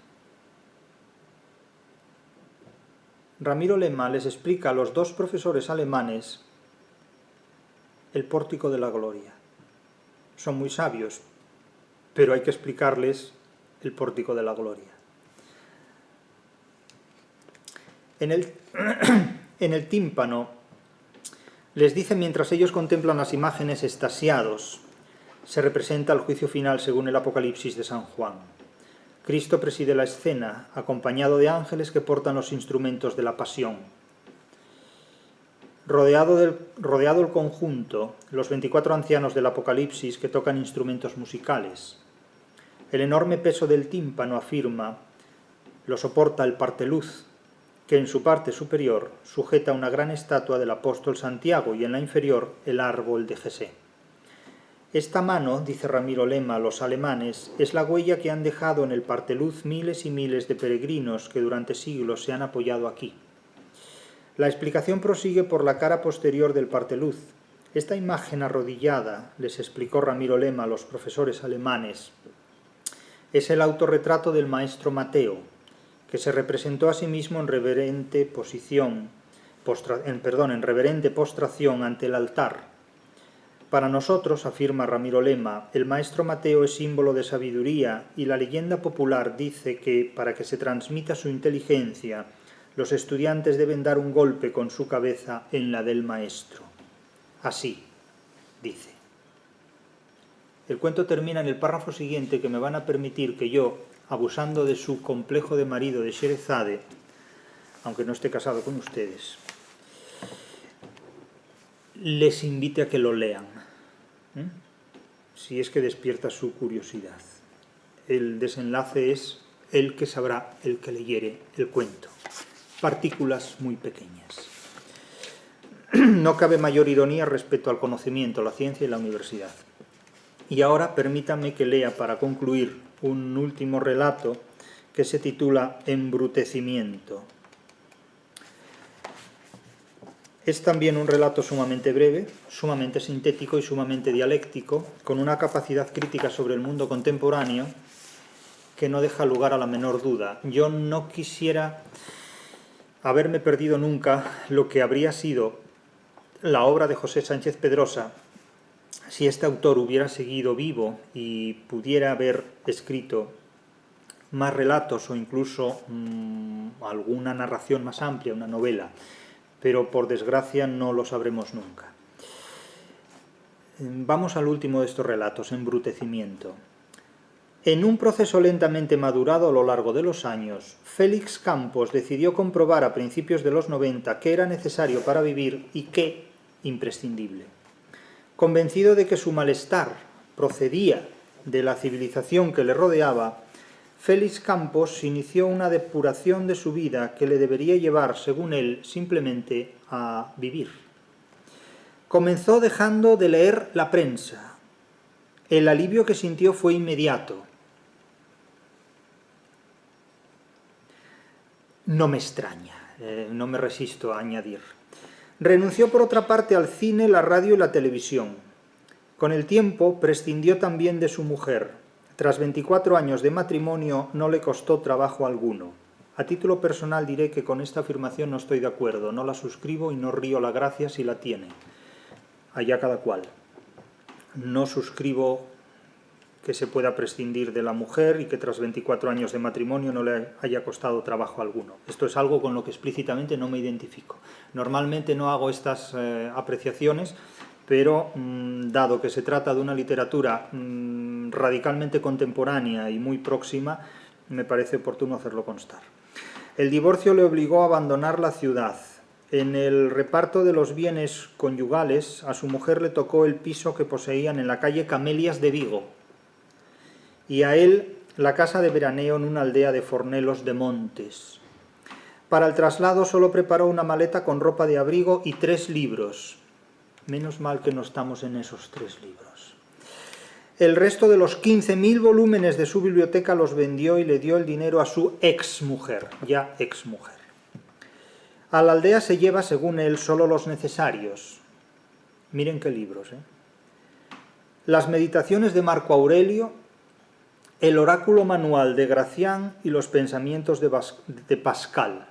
Ramiro Lema les explica a los dos profesores alemanes el pórtico de la gloria. Son muy sabios, pero hay que explicarles el pórtico de la gloria. En el tímpano les dice mientras ellos contemplan las imágenes extasiados. Se representa el juicio final según el Apocalipsis de San Juan. Cristo preside la escena, acompañado de ángeles que portan los instrumentos de la pasión. Rodeado el conjunto, los 24 ancianos del Apocalipsis que tocan instrumentos musicales. El enorme peso del tímpano, afirma, lo soporta el parteluz, que en su parte superior sujeta una gran estatua del apóstol Santiago y en la inferior el árbol de Jesé. Esta mano, dice Ramiro Lema a los alemanes, es la huella que han dejado en el parteluz miles y miles de peregrinos que durante siglos se han apoyado aquí. La explicación prosigue por la cara posterior del parteluz. Esta imagen arrodillada, les explicó Ramiro Lema a los profesores alemanes, es el autorretrato del maestro Mateo, que se representó a sí mismo en reverente postración ante el altar. Para nosotros, afirma Ramiro Lema, el maestro Mateo es símbolo de sabiduría y la leyenda popular dice que, para que se transmita su inteligencia, los estudiantes deben dar un golpe con su cabeza en la del maestro. Así, dice. El cuento termina en el párrafo siguiente que me van a permitir que yo, abusando de su complejo de marido de Sherezade, aunque no esté casado con ustedes, les invite a que lo lean, si es que despierta su curiosidad. El desenlace es el que sabrá el que leyere el cuento. Partículas muy pequeñas. No cabe mayor ironía respecto al conocimiento, la ciencia y la universidad. Y ahora permítanme que lea para concluir un último relato que se titula Embrutecimiento. Es también un relato sumamente breve, sumamente sintético y sumamente dialéctico, con una capacidad crítica sobre el mundo contemporáneo que no deja lugar a la menor duda. Yo no quisiera haberme perdido nunca lo que habría sido la obra de José Sánchez Pedrosa si este autor hubiera seguido vivo y pudiera haber escrito más relatos o incluso alguna narración más amplia, una novela, pero por desgracia no lo sabremos nunca. Vamos al último de estos relatos, Embrutecimiento. En un proceso lentamente madurado a lo largo de los años, Félix Campos decidió comprobar a principios de los 90 qué era necesario para vivir y qué imprescindible. Convencido de que su malestar procedía de la civilización que le rodeaba, Félix Campos inició una depuración de su vida que le debería llevar, según él, simplemente a vivir. Comenzó dejando de leer la prensa. El alivio que sintió fue inmediato. No me extraña, no me resisto a añadir. Renunció por otra parte al cine, la radio y la televisión. Con el tiempo prescindió también de su mujer. Tras 24 años de matrimonio no le costó trabajo alguno. A título personal diré que con esta afirmación no estoy de acuerdo, no la suscribo y no río la gracia si la tiene. Allá cada cual. No suscribo que se pueda prescindir de la mujer y que tras 24 años de matrimonio no le haya costado trabajo alguno. Esto es algo con lo que explícitamente no me identifico. Normalmente no hago estas apreciaciones, pero dado que se trata de una literatura radicalmente contemporánea y muy próxima, me parece oportuno hacerlo constar. El divorcio le obligó a abandonar la ciudad. En el reparto de los bienes conyugales, a su mujer le tocó el piso que poseían en la calle Camelias de Vigo, y a él la casa de veraneo en una aldea de Fornelos de Montes. Para el traslado solo preparó una maleta con ropa de abrigo y 3 libros. Menos mal que no estamos en esos 3 libros. El resto de los 15.000 volúmenes de su biblioteca los vendió y le dio el dinero a su exmujer, ya exmujer. A la aldea se lleva, según él, solo los necesarios. Miren qué libros, ¿eh? Las meditaciones de Marco Aurelio, el oráculo manual de Gracián y los pensamientos de Pascal.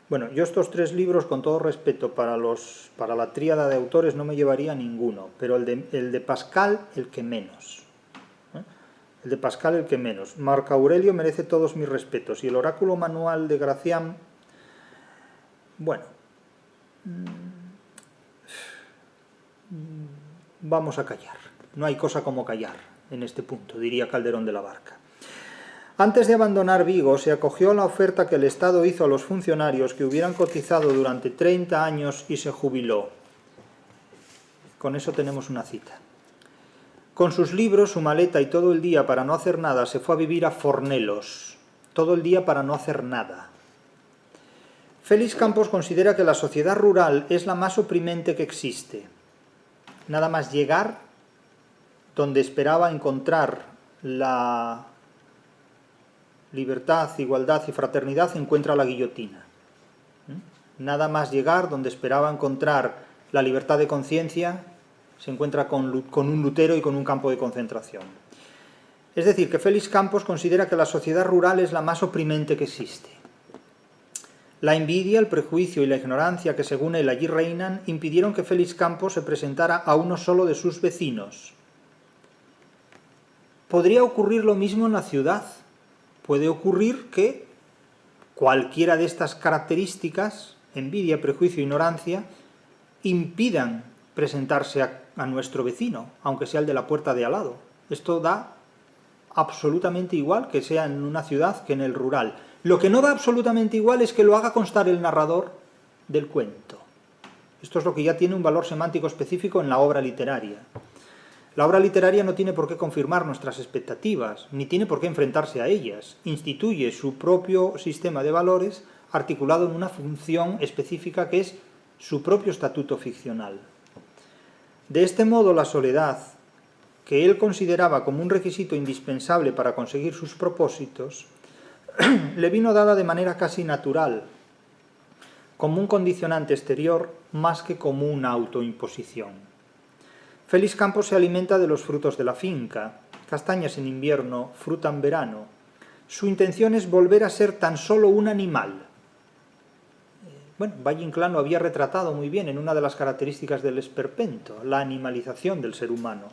Bueno, yo estos 3 libros, con todo respeto para la tríada de autores, no me llevaría ninguno, pero el de Pascal, el que menos. El de Pascal, el que menos. Marco Aurelio merece todos mis respetos, y el oráculo manual de Gracián, bueno, vamos a callar. No hay cosa como callar en este punto, diría Calderón de la Barca. Antes de abandonar Vigo, se acogió a la oferta que el Estado hizo a los funcionarios que hubieran cotizado durante 30 años y se jubiló. Con eso tenemos una cita. Con sus libros, su maleta y todo el día para no hacer nada, se fue a vivir a Fornelos. Todo el día para no hacer nada. Félix Campos considera que la sociedad rural es la más oprimente que existe. Nada más llegar donde esperaba encontrar la libertad, igualdad y fraternidad, encuentra la guillotina. Nada más llegar donde esperaba encontrar la libertad de conciencia, se encuentra con un Lutero y con un campo de concentración. Es decir, que Félix Campos considera que la sociedad rural es la más oprimente que existe. La envidia, el prejuicio y la ignorancia que según él allí reinan impidieron que Félix Campos se presentara a uno solo de sus vecinos. ¿Podría ocurrir lo mismo en la ciudad? Puede ocurrir que cualquiera de estas características, envidia, prejuicio e ignorancia, impidan presentarse a nuestro vecino, aunque sea el de la puerta de al lado. Esto da absolutamente igual que sea en una ciudad que en el rural. Lo que no da absolutamente igual es que lo haga constar el narrador del cuento. Esto es lo que ya tiene un valor semántico específico en la obra literaria. La obra literaria no tiene por qué confirmar nuestras expectativas, ni tiene por qué enfrentarse a ellas. Instituye su propio sistema de valores articulado en una función específica que es su propio estatuto ficcional. De este modo, la soledad, que él consideraba como un requisito indispensable para conseguir sus propósitos, le vino dada de manera casi natural, como un condicionante exterior más que como una autoimposición. Félix Campos se alimenta de los frutos de la finca, castañas en invierno, fruta en verano. Su intención es volver a ser tan solo un animal. Bueno, Valle Inclán lo había retratado muy bien en una de las características del esperpento, la animalización del ser humano.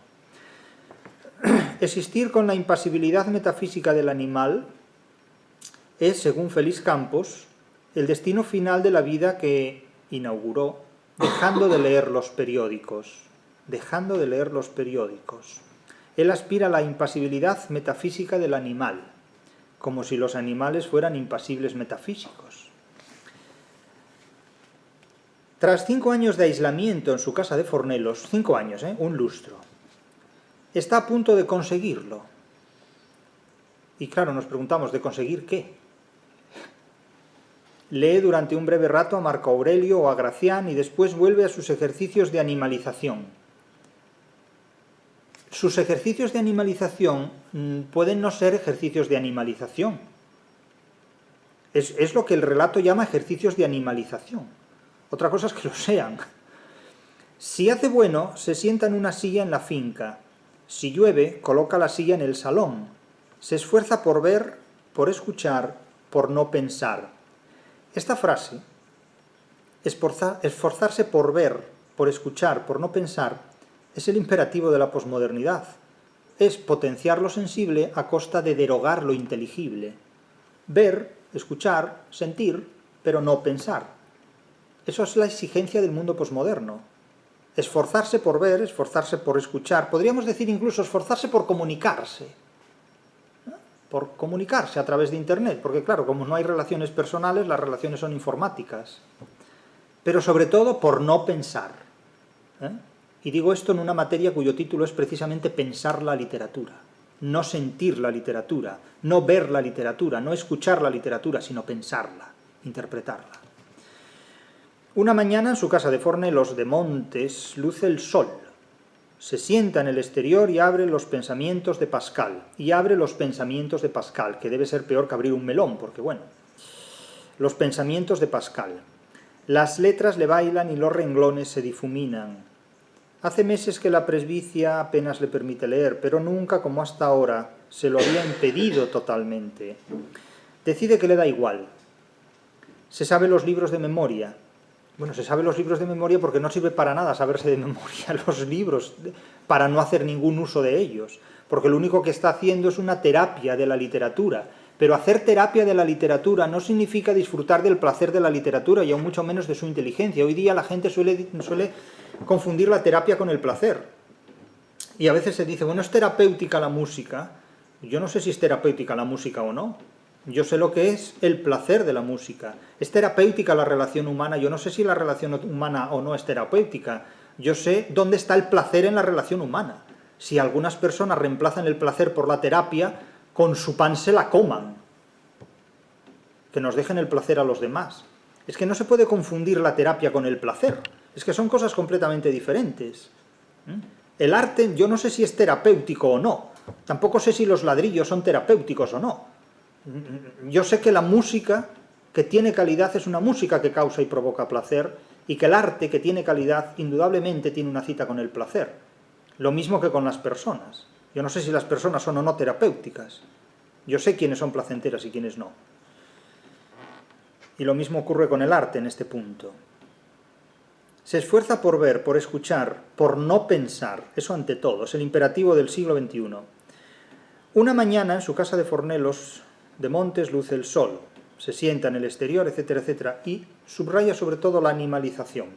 Existir con la impasibilidad metafísica del animal es, según Félix Campos, el destino final de la vida que inauguró dejando de leer los periódicos. Él aspira a la impasibilidad metafísica del animal, como si los animales fueran impasibles metafísicos. Tras 5 años de aislamiento en su casa de Fornelos, 5 años, un lustro, está a punto de conseguirlo. Y claro, nos preguntamos, ¿de conseguir qué? Lee durante un breve rato a Marco Aurelio o a Gracián y después vuelve a sus ejercicios de animalización. Sus ejercicios de animalización pueden no ser ejercicios de animalización. Es lo que el relato llama ejercicios de animalización. Otra cosa es que lo sean. Si hace bueno, se sienta en una silla en la finca. Si llueve, coloca la silla en el salón. Se esfuerza por ver, por escuchar, por no pensar. Esta frase, esforzarse por ver, por escuchar, por no pensar, es el imperativo de la posmodernidad. Es potenciar lo sensible a costa de derogar lo inteligible. Ver, escuchar, sentir, pero no pensar. Eso es la exigencia del mundo posmoderno. Esforzarse por ver, esforzarse por escuchar, podríamos decir incluso esforzarse por comunicarse. Por comunicarse a través de Internet, porque claro, como no hay relaciones personales, las relaciones son informáticas. Pero sobre todo por no pensar. Y digo esto en una materia cuyo título es precisamente pensar la literatura. No sentir la literatura, no ver la literatura, no escuchar la literatura, sino pensarla, interpretarla. Una mañana en su casa de Fornelos de Montes luce el sol. Se sienta en el exterior y abre los pensamientos de Pascal. Que debe ser peor que abrir un melón, porque bueno, los pensamientos de Pascal. Las letras le bailan y los renglones se difuminan. Hace meses que la presbicia apenas le permite leer, pero nunca, como hasta ahora, se lo había impedido totalmente. Decide que le da igual. Se sabe los libros de memoria. Bueno, se sabe los libros de memoria porque no sirve para nada saberse de memoria los libros, para no hacer ningún uso de ellos, porque lo único que está haciendo es una terapia de la literatura. Pero hacer terapia de la literatura no significa disfrutar del placer de la literatura y aún mucho menos de su inteligencia. Hoy día la gente suele confundir la terapia con el placer. Y a veces se dice, bueno, ¿es terapéutica la música? Yo no sé si es terapéutica la música o no. Yo sé lo que es el placer de la música. ¿Es terapéutica la relación humana? Yo no sé si la relación humana o no es terapéutica. Yo sé dónde está el placer en la relación humana. Si algunas personas reemplazan el placer por la terapia, con su pan se la coman. Que nos dejen el placer a los demás. Es que no se puede confundir la terapia con el placer. Es que son cosas completamente diferentes. El arte, yo no sé si es terapéutico o no. Tampoco sé si los ladrillos son terapéuticos o no. Yo sé que la música que tiene calidad es una música que causa y provoca placer, y que el arte que tiene calidad indudablemente tiene una cita con el placer. Lo mismo que con las personas. Yo no sé si las personas son o no terapéuticas. Yo sé quiénes son placenteras y quiénes no. Y lo mismo ocurre con el arte en este punto. Se esfuerza por ver, por escuchar, por no pensar. Eso ante todo, es el imperativo del siglo XXI. Una mañana en su casa de Fornelos de Montes luce el sol. Se sienta en el exterior, etcétera, etcétera. Y subraya sobre todo la animalización.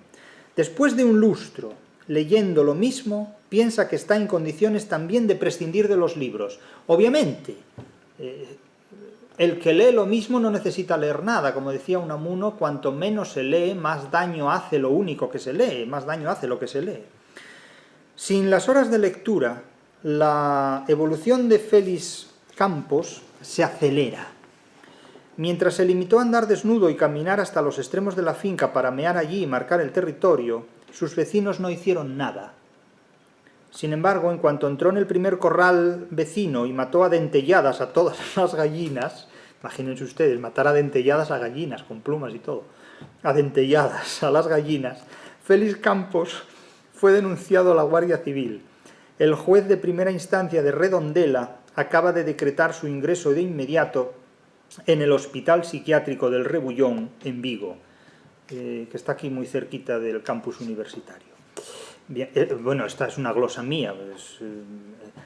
Después de un lustro, leyendo lo mismo, piensa que está en condiciones también de prescindir de los libros. Obviamente, el que lee lo mismo no necesita leer nada. Como decía Unamuno, cuanto menos se lee, más daño hace lo único que se lee, más daño hace lo que se lee. Sin las horas de lectura, la evolución de Félix Campos se acelera. Mientras se limitó a andar desnudo y caminar hasta los extremos de la finca para mear allí y marcar el territorio, sus vecinos no hicieron nada. Sin embargo, en cuanto entró en el primer corral vecino y mató a dentelladas a todas las gallinas, imagínense ustedes, matar a dentelladas a gallinas, con plumas y todo, a dentelladas a las gallinas, Félix Campos fue denunciado a la Guardia Civil. El juez de primera instancia de Redondela acaba de decretar su ingreso de inmediato en el Hospital Psiquiátrico del Rebullón, en Vigo, que está aquí muy cerquita del campus universitario. Bien, bueno, esta es una glosa mía, pues,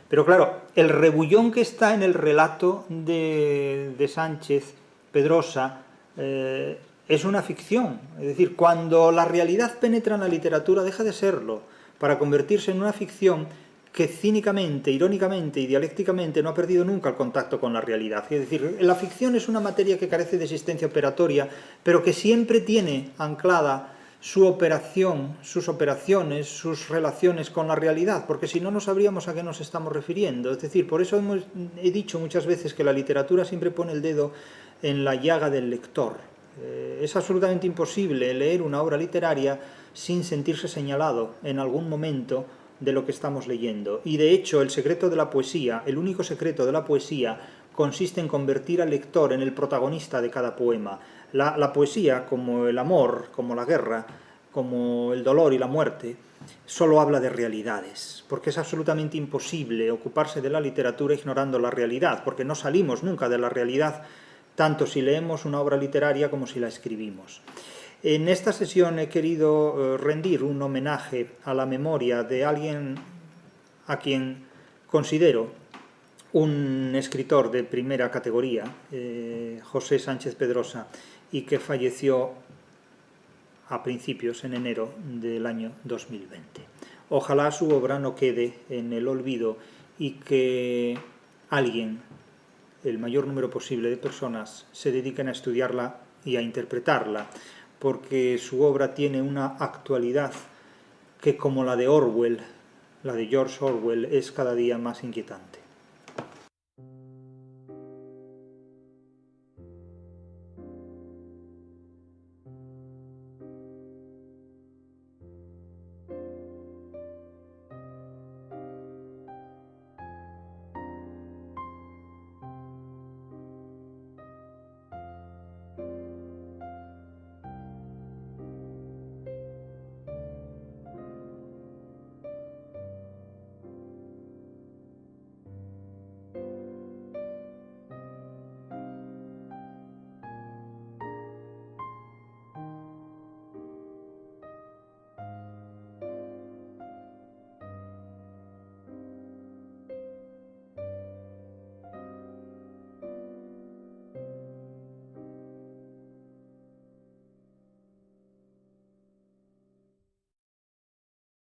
pero claro, el Rebullón que está en el relato de Sánchez Pedrosa es una ficción. Es decir, cuando la realidad penetra en la literatura deja de serlo para convertirse en una ficción que cínicamente, irónicamente y dialécticamente no ha perdido nunca el contacto con la realidad. Es decir, la ficción es una materia que carece de existencia operatoria, pero que siempre tiene anclada su operación, sus operaciones, sus relaciones con la realidad, porque si no, no sabríamos a qué nos estamos refiriendo. Es decir, por eso he dicho muchas veces que la literatura siempre pone el dedo en la llaga del lector. Es absolutamente imposible leer una obra literaria sin sentirse señalado en algún momento de lo que estamos leyendo. Y de hecho, el secreto de la poesía, el único secreto de la poesía, consiste en convertir al lector en el protagonista de cada poema. La poesía, como el amor, como la guerra, como el dolor y la muerte, solo habla de realidades, porque es absolutamente imposible ocuparse de la literatura ignorando la realidad, porque no salimos nunca de la realidad, tanto si leemos una obra literaria como si la escribimos. En esta sesión he querido rendir un homenaje a la memoria de alguien a quien considero un escritor de primera categoría, José Sánchez Pedrosa, y que falleció a principios, en enero del año 2020. Ojalá su obra no quede en el olvido y que alguien, el mayor número posible de personas, se dediquen a estudiarla y a interpretarla, porque su obra tiene una actualidad que, como la de Orwell, la de George Orwell, es cada día más inquietante.